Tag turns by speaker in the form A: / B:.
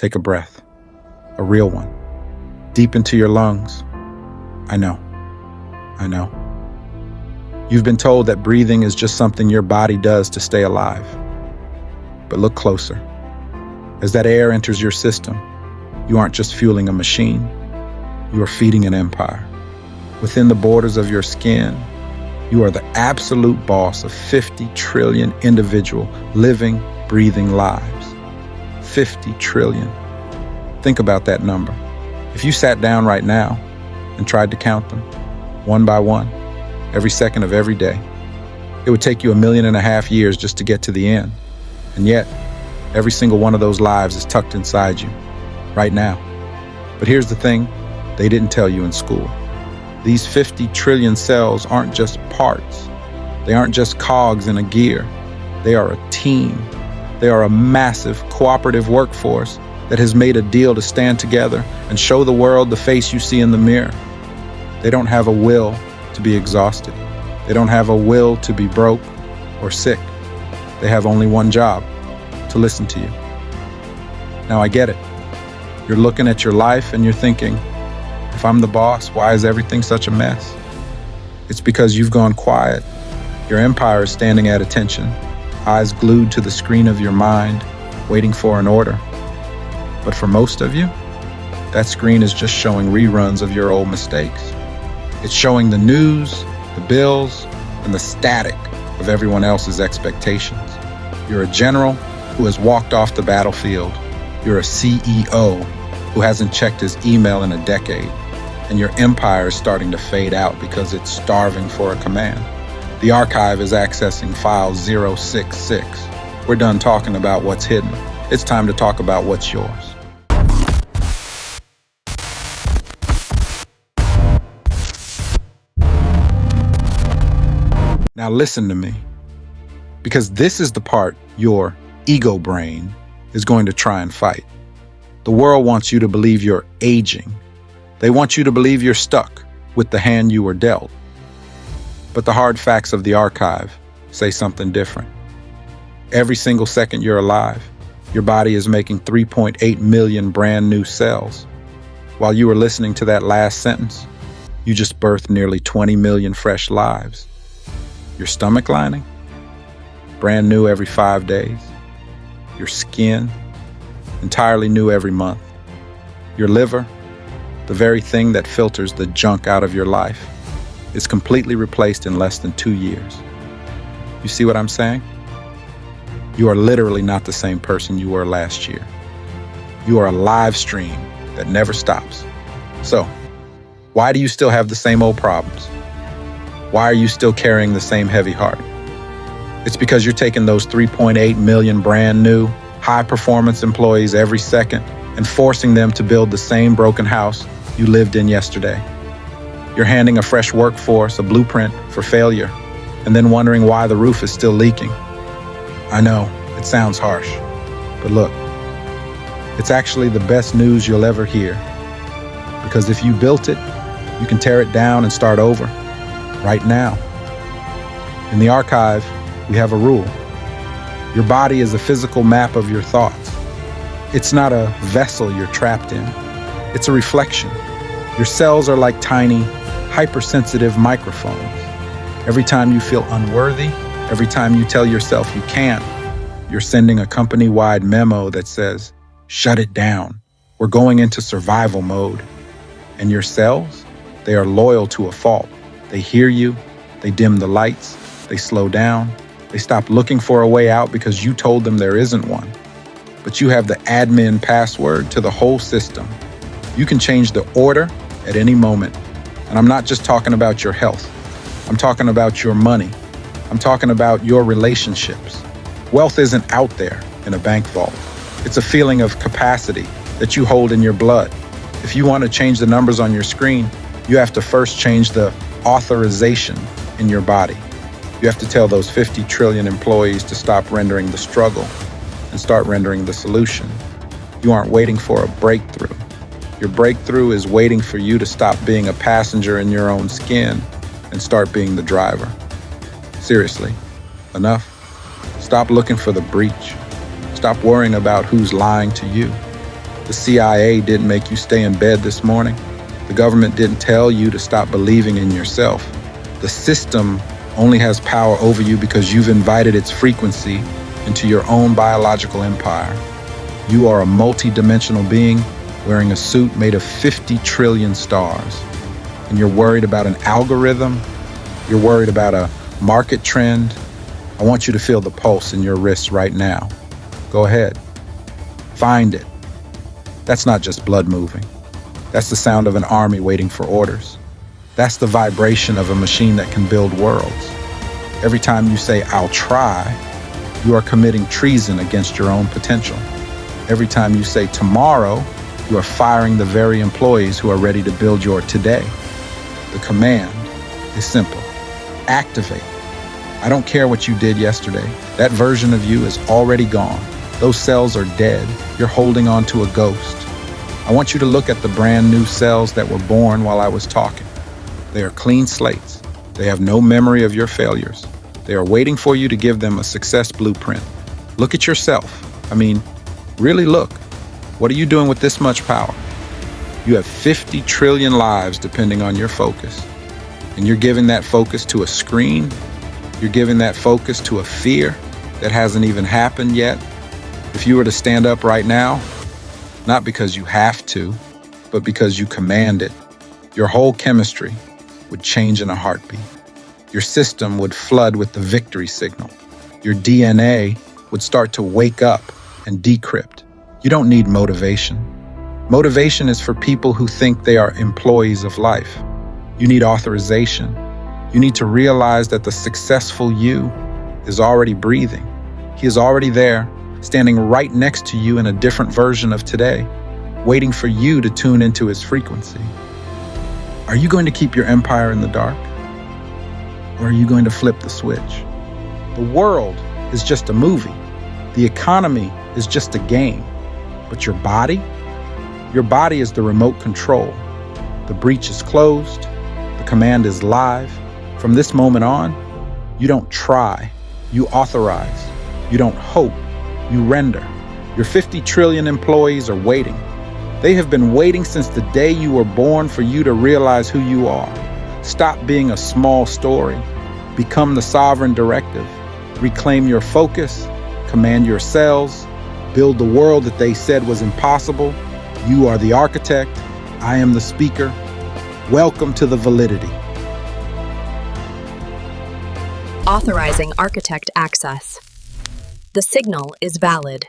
A: Take a breath, a real one, deep into your lungs. I know. You've been told that breathing is just something your body does to stay alive. But look closer. As that air enters your system, you aren't just fueling a machine, you are feeding an empire. Within the borders of your skin, you are the absolute boss of 50 trillion individual, living, breathing lives. 50 trillion. Think about that number. If you sat down right now and tried to count them, one by one, every second of every day, it would take you 1.5 million years just to get to the end. And yet, every single one of those lives is tucked inside you, right now. But here's the thing they didn't tell you in school. These 50 trillion cells aren't just parts. They aren't just cogs in a gear. They are a team. They are a massive cooperative workforce that has made a deal to stand together and show the world the face you see in the mirror. They don't have a will to be exhausted. They don't have a will to be broke or sick. They have only one job: to listen to you. Now I get it. You're looking at your life and you're thinking, if I'm the boss, why is everything such a mess? It's because you've gone quiet. Your empire is standing at attention, eyes glued to the screen of your mind, waiting for an order. But for most of you, that screen is just showing reruns of your old mistakes. It's showing the news, the bills, and the static of everyone else's expectations. You're a general who has walked off the battlefield. You're a CEO who hasn't checked his email in a decade. And your empire is starting to fade out because it's starving for a command. The archive is accessing file 066. We're done talking about what's hidden. It's time to talk about what's yours. Now listen to me, because this is the part your ego brain is going to try and fight. The world wants you to believe you're aging. They want you to believe you're stuck with the hand you were dealt. But the hard facts of the archive say something different. Every single second you're alive, your body is making 3.8 million brand new cells. While you were listening to that last sentence, you just birthed nearly 20 million fresh lives. Your stomach lining, brand new every 5 days. Your skin, entirely new every month. Your liver, the very thing that filters the junk out of your life, is completely replaced in less than 2 years. You see what I'm saying? You are literally not the same person you were last year. You are a live stream that never stops. So, why do you still have the same old problems? Why are you still carrying the same heavy heart? It's because you're taking those 3.8 million brand new, high-performance employees every second and forcing them to build the same broken house you lived in yesterday. You're handing a fresh workforce a blueprint for failure and then wondering why the roof is still leaking. I know, it sounds harsh, but look, it's actually the best news you'll ever hear. Because if you built it, you can tear it down and start over. Right now. In the archive, we have a rule. Your body is a physical map of your thoughts. It's not a vessel you're trapped in. It's a reflection. Your cells are like tiny, hypersensitive microphones. Every time you feel unworthy, every time you tell yourself you can't, you're sending a company-wide memo that says, shut it down. We're going into survival mode. And your cells, they are loyal to a fault. They hear you, they dim the lights, they slow down, they stop looking for a way out because you told them there isn't one. But you have the admin password to the whole system. You can change the order at any moment. And I'm not just talking about your health. I'm talking about your money. I'm talking about your relationships. Wealth isn't out there in a bank vault. It's a feeling of capacity that you hold in your blood. If you want to change the numbers on your screen, you have to first change the authorization in your body. You have to tell those 50 trillion employees to stop rendering the struggle and start rendering the solution. You aren't waiting for a breakthrough. Your breakthrough is waiting for you to stop being a passenger in your own skin and start being the driver. Seriously, enough. Stop looking for the breach. Stop worrying about who's lying to you. The CIA didn't make you stay in bed this morning. The government didn't tell you to stop believing in yourself. The system only has power over you because you've invited its frequency into your own biological empire. You are a multi-dimensional being wearing a suit made of 50 trillion stars. And you're worried about an algorithm? You're worried about a market trend? I want you to feel the pulse in your wrists right now. Go ahead. Find it. That's not just blood moving. That's the sound of an army waiting for orders. That's the vibration of a machine that can build worlds. Every time you say, "I'll try," you are committing treason against your own potential. Every time you say tomorrow, you are firing the very employees who are ready to build your today. The command is simple. Activate. I don't care what you did yesterday. That version of you is already gone. Those cells are dead. You're holding on to a ghost. I want you to look at the brand new cells that were born while I was talking. They are clean slates. They have no memory of your failures. They are waiting for you to give them a success blueprint. Look at yourself. Really look. What are you doing with this much power? You have 50 trillion lives depending on your focus. And you're giving that focus to a screen. You're giving that focus to a fear that hasn't even happened yet. If you were to stand up right now, not because you have to, but because you command it, your whole chemistry would change in a heartbeat. Your system would flood with the victory signal. Your DNA would start to wake up and decrypt. You don't need motivation. Motivation is for people who think they are employees of life. You need authorization. You need to realize that the successful you is already breathing. He is already there, standing right next to you in a different version of today, waiting for you to tune into his frequency. Are you going to keep your empire in the dark? Or are you going to flip the switch? The world is just a movie. The economy is just a game. But your body is the remote control. The breach is closed. The command is live. From this moment on, you don't try, you authorize. You don't hope, you render. Your 50 trillion employees are waiting. They have been waiting since the day you were born for you to realize who you are. Stop being a small story. Become the sovereign directive. Reclaim your focus. Command your cells. Build the world that they said was impossible. You are the architect. I am the speaker. Welcome to the Validity.
B: Authorizing architect access. The signal is valid.